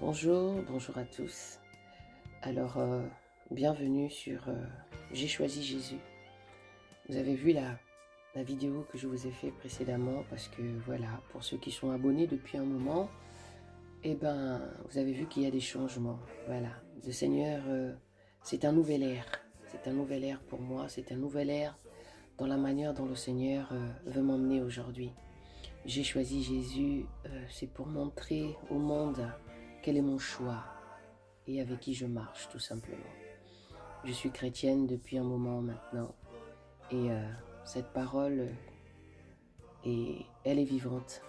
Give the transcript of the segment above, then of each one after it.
Bonjour à tous. Alors, bienvenue sur J'ai choisi Jésus. Vous avez vu la vidéo que je vous ai fait précédemment parce que voilà, pour ceux qui sont abonnés depuis un moment, vous avez vu qu'il y a des changements. Voilà, le Seigneur, c'est un nouvel ère. C'est un nouvel ère pour moi, c'est un nouvel ère dans la manière dont le Seigneur veut m'emmener aujourd'hui. J'ai choisi Jésus, c'est pour montrer au monde quel est mon choix et avec qui je marche, tout simplement. Je suis chrétienne depuis un moment maintenant et cette parole, elle est vivante.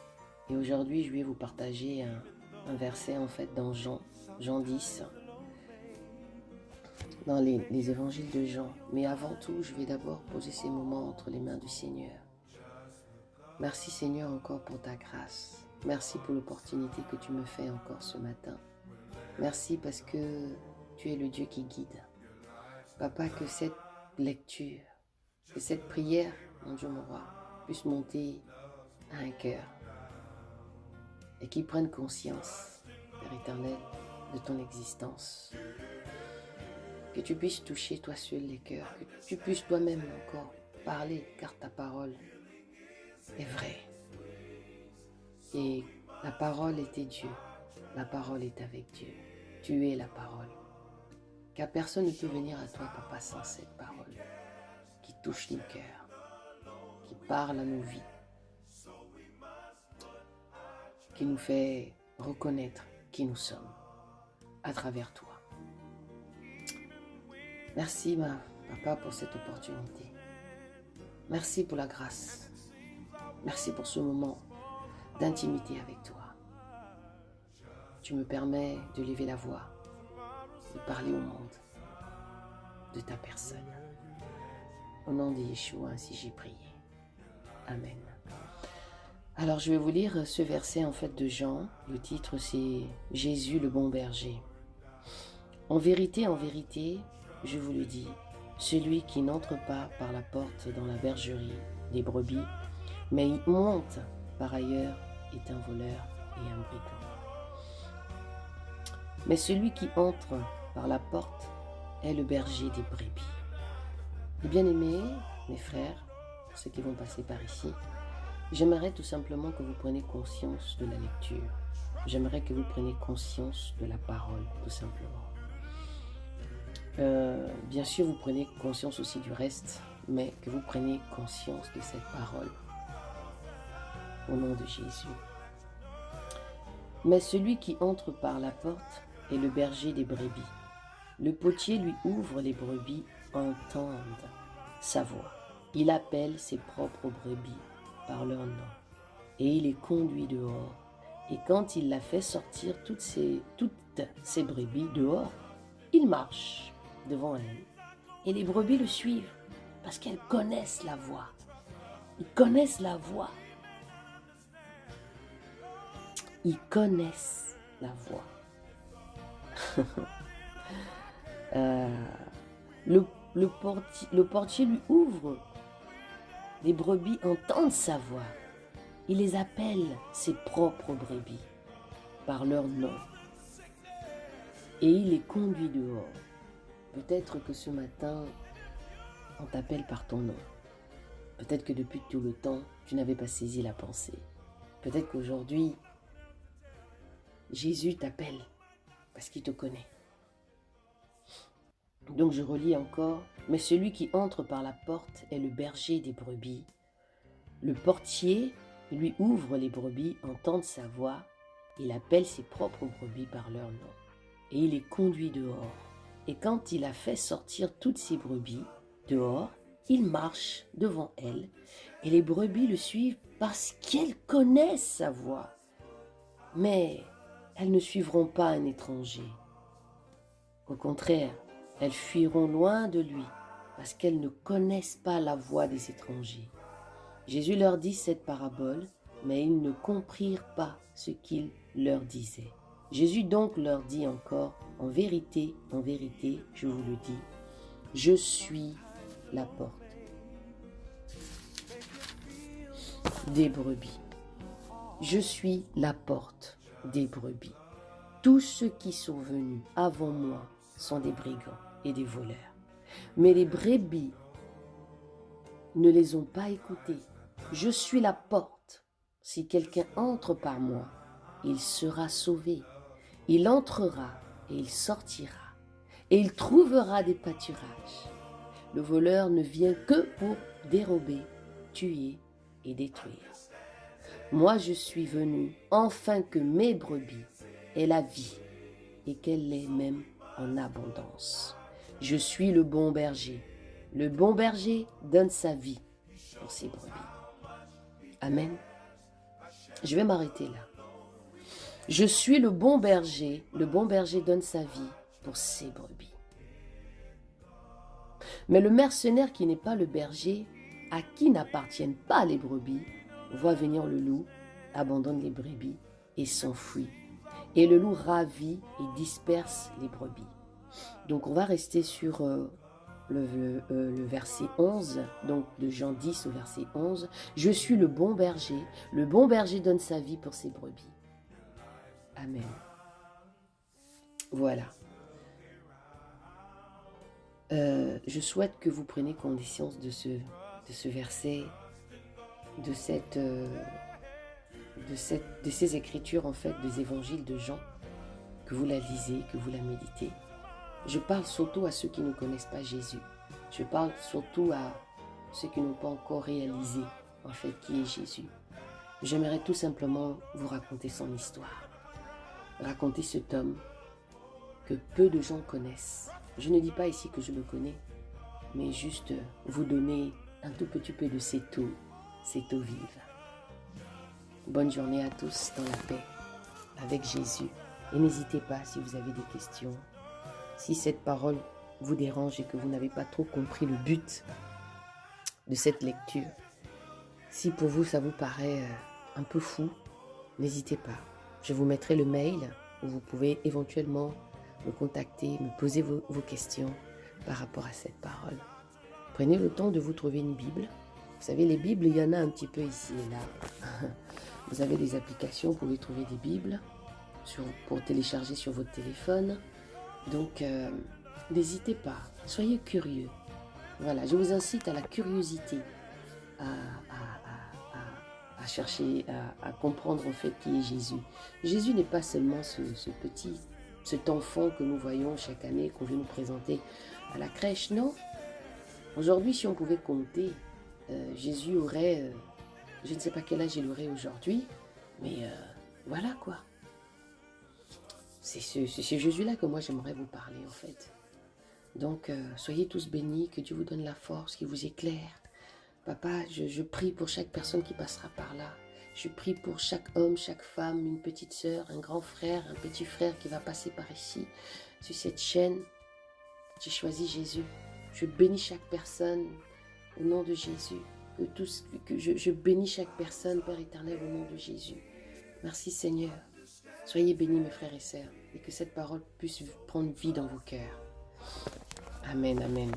Et aujourd'hui, je vais vous partager un verset en fait dans Jean 10, dans les évangiles de Jean. Mais avant tout, je vais d'abord poser ces moments entre les mains du Seigneur. Merci Seigneur encore pour ta grâce. Merci pour l'opportunité que tu me fais encore ce matin. Merci parce que tu es le Dieu qui guide. Papa, que cette lecture, que cette prière, mon Dieu mon roi, puisse monter à un cœur et qu'il prenne conscience, Père éternel, de ton existence. Que tu puisses toucher toi seul les cœurs, que tu puisses toi-même encore parler, car ta parole est vraie. Et la parole était Dieu, la parole est avec Dieu. Tu es la parole. Car personne ne peut venir à toi, Papa, sans cette parole qui touche nos cœurs, qui parle à nos vies, qui nous fait reconnaître qui nous sommes à travers toi. Merci, Papa, pour cette opportunité. Merci pour la grâce. Merci pour ce moment d'intimité avec toi. Tu me permets de lever la voix, de parler au monde de ta personne. Au nom de Yeshua, ainsi j'ai prié. Amen. Alors je vais vous lire ce verset en fait de Jean. Le titre c'est Jésus le bon berger. En vérité, je vous le dis, celui qui n'entre pas par la porte dans la bergerie des brebis, mais y monte par ailleurs, est un voleur et un brigand. Mais celui qui entre par la porte est le berger des brebis. Et bien aimés, mes frères, ceux qui vont passer par ici, j'aimerais tout simplement que vous preniez conscience de la lecture. J'aimerais que vous preniez conscience de la parole, tout simplement. Bien sûr, vous prenez conscience aussi du reste, mais que vous preniez conscience de cette parole. Au nom de Jésus. Mais celui qui entre par la porte est le berger des brebis. Le potier lui ouvre, les brebis entendent sa voix. Il appelle ses propres brebis par leur nom et il les conduit dehors. Et quand il a fait sortir toutes ces brebis dehors, il marche devant elles. Et les brebis le suivent parce qu'elles connaissent la voix. Ils connaissent la voix. Ils connaissent la voix. Le portier lui ouvre. Les brebis entendent sa voix. Il les appelle ses propres brebis par leur nom. Et il les conduit dehors. Peut-être que ce matin, on t'appelle par ton nom. Peut-être que depuis tout le temps, tu n'avais pas saisi la pensée. Peut-être qu'aujourd'hui, Jésus t'appelle parce qu'il te connaît. Donc je relis encore. Mais celui qui entre par la porte est le berger des brebis. Le portier lui ouvre, les brebis entendent sa voix. Il appelle ses propres brebis par leur nom. Et il les conduit dehors. Et quand il a fait sortir toutes ces brebis dehors, il marche devant elles. Et les brebis le suivent parce qu'elles connaissent sa voix. Mais elles ne suivront pas un étranger. Au contraire, elles fuiront loin de lui parce qu'elles ne connaissent pas la voix des étrangers. Jésus leur dit cette parabole, mais ils ne comprirent pas ce qu'il leur disait. Jésus donc leur dit encore, en vérité, je vous le dis, je suis la porte des brebis. Je suis la porte des brebis. Tous ceux qui sont venus avant moi sont des brigands et des voleurs. Mais les brebis ne les ont pas écoutés. Je suis la porte. Si quelqu'un entre par moi, il sera sauvé. Il entrera et il sortira. Et il trouvera des pâturages. Le voleur ne vient que pour dérober, tuer et détruire. Moi, je suis venu afin que mes brebis aient la vie et qu'elle l'ait même en abondance. Je suis le bon berger. Le bon berger donne sa vie pour ses brebis. Amen. Je vais m'arrêter là. Je suis le bon berger donne sa vie pour ses brebis. Mais le mercenaire qui n'est pas le berger, à qui n'appartiennent pas les brebis, voit venir le loup, abandonne les brebis et s'enfuit. Et le loup ravit et disperse les brebis. Donc on va rester sur le verset 11, donc de Jean 10 au verset 11. Je suis le bon berger donne sa vie pour ses brebis. Amen. Voilà. Je souhaite que vous preniez connaissance de ce verset, de ces écritures en fait, des évangiles de Jean, que vous la lisez, que vous la méditez. Je parle surtout à ceux qui ne connaissent pas Jésus. Je parle surtout à ceux qui n'ont pas encore réalisé en fait qui est Jésus. J'aimerais tout simplement vous raconter son histoire. Raconter cet homme que peu de gens connaissent. Je ne dis pas ici que je le connais, mais juste vous donner un tout petit peu de cette eau vive. Bonne journée à tous dans la paix avec Jésus. Et n'hésitez pas si vous avez des questions. Si cette parole vous dérange et que vous n'avez pas trop compris le but de cette lecture, si pour vous ça vous paraît un peu fou, n'hésitez pas. Je vous mettrai le mail où vous pouvez éventuellement me contacter, me poser vos questions par rapport à cette parole. Prenez le temps de vous trouver une Bible. Vous savez, les Bibles, il y en a un petit peu ici et là. Vous avez des applications, vous pouvez trouver des Bibles pour télécharger sur votre téléphone. Donc, n'hésitez pas, soyez curieux. Voilà, je vous incite à la curiosité, à chercher, à comprendre en fait qui est Jésus. Jésus n'est pas seulement cet enfant que nous voyons chaque année, qu'on veut nous présenter à la crèche, non. Aujourd'hui, si on pouvait compter, Jésus aurait, je ne sais pas quel âge il aurait aujourd'hui, mais voilà quoi. C'est ce Jésus-là que moi j'aimerais vous parler en fait. Donc, soyez tous bénis, que Dieu vous donne la force, qu'il vous éclaire. Papa, je prie pour chaque personne qui passera par là. Je prie pour chaque homme, chaque femme, une petite sœur, un grand frère, un petit frère qui va passer par ici, sur cette chaîne. J'ai choisi Jésus. Je bénis chaque personne au nom de Jésus. Je bénis chaque personne, Père éternel, au nom de Jésus. Merci Seigneur. Soyez bénis mes frères et sœurs et que cette parole puisse prendre vie dans vos cœurs. Amen, amen.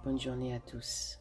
Bonne journée à tous.